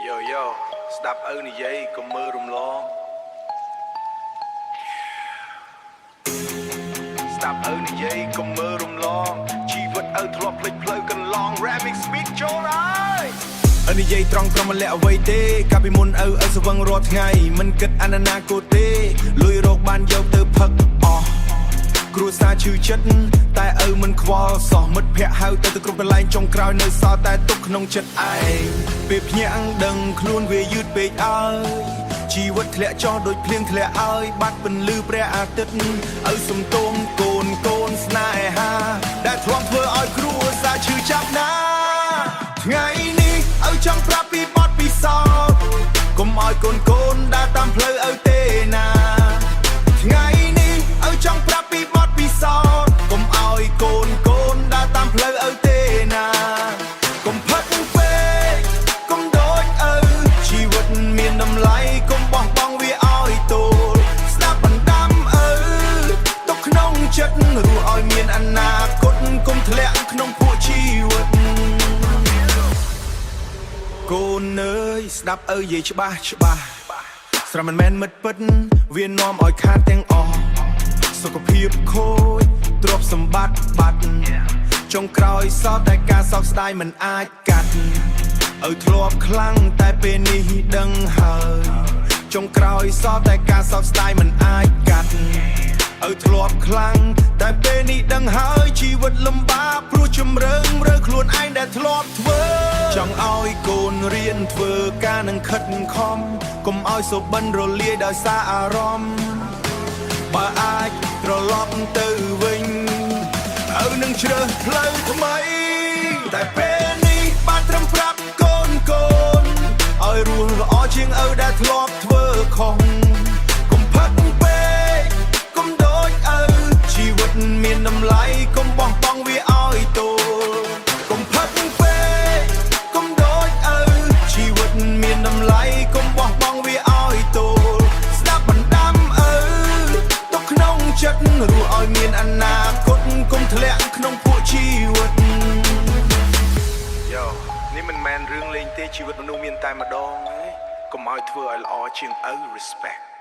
Yo yo ស្ដាប់ឪនិយាយកុំមើលរំលងស្ដាប់ឪនិយាយកុំមើលរំលងជីវិតឪធ្លាប់ភ្លេចផ្លូវកន្លង Remix Beat ចូលហើយឪនិយាយត្រង់ប្រមលាក់អ្វីទេកាលពីមុនឪស្វឹងរាល់ថ្ងៃមិនគិតអនាគតទេលុយរកបានយកទៅផឹកអស់គ្រួសារឈឺចិត្តតែឪមិនខ្វល់សោះមិត្តភ័ក្តិហៅទៅគ្រប់កន្លែងចុងក្រោយនៅសល់តែទុកក្នុងចិត្តឯងពេលភ្ញាក់ដឹងខ្លួនវាយឺតពេកហើយជីវិតធ្លាក់ចុះដូចភ្លៀងធ្លាក់ឲ្យបាត់ពន្លឺព្រះអាទិត្យឪសំទោមកូនស្នេហាដែលធ្លាប់ធ្វើឲ្យគ្រួសារឈឺចាប់ណាថ្ងៃនេះឪចង់ប្រាប់ពីបទពិសោធន៍កុំឲ្យកូនដើរតាមផ្លូវឪទេណាថ្ងៃនេះឪចង់ប្រាប់ពីបទពិសោធន៍កុំឲ្យកូនដើរតាមផ្លូវឪទេណាកុំផឹកពេកកុំដូចឪជីវិតមានតម្លៃកុំបោះបង់វាឲ្យទោលស្ដាប់បណ្ដាំឪទុកក្នុងចិត្តរស់ឲ្យមានអនាគតកុំធ្លាក់ក្នុងភក់ជីវិតកូនអើយស្ដាប់ឪនិយាយច្បាស់ស្រមិនមែនមិត្តពិតវានាំឲ្យខាតទាំងអស់សុខភាពខូចទ្រព្យសម្បត្តិបាត់ចុងក្រោយសល់តែការសោកស្ដាយមិនអាចកាត់ឪធ្លាប់ខ្លាំងតែពេលនេះដឹងហើយចុងក្រោយសល់តែការសោកស្ដាយមិនអាចកាត់ឪធ្លាប់ខ្លាំងតែពេលនេះដឹងហើយជីវិតលំបាកព្រោះជំរឿនរើខ្លួនឯងដែលធ្លាប់ធ្វើចង់ឲ្យកូនរៀនធ្វើការនឹងខិតខំកុំឲ្យសុបិនរលាយដោយសារអារម្មណ៍បើអាចត្រឡប់ទៅវិញឪនឹងជ្រើសផ្លូវថ្មីតែពេលនេះបានត្រឹមប្រាប់កូនឲ្យរស់ល្អជាងឪដែលធ្លាប់ធ្វើខុសកុំផឹកពេកកុំដូចឪជីវិតមានតម្លៃកុំបោះបង់វាឲ្យទោលកុំផឹកពេកកុំដូចឪជីវិតមានតម្លៃកុំបោះបង់វាឲ្យទោលស្ដាប់បណ្ដាំឪទុកក្នុងចិត្តរស់ឲ្យមានអនាគតកុំធ្លាក់ក្នុងភក់ជីវិតនេះមិនមែនរឿងលេងទេជីវិតមនុស្សមានតែម្ដងទេកុំឲ្យធ្វើឲ្យល្អជាងឪ respect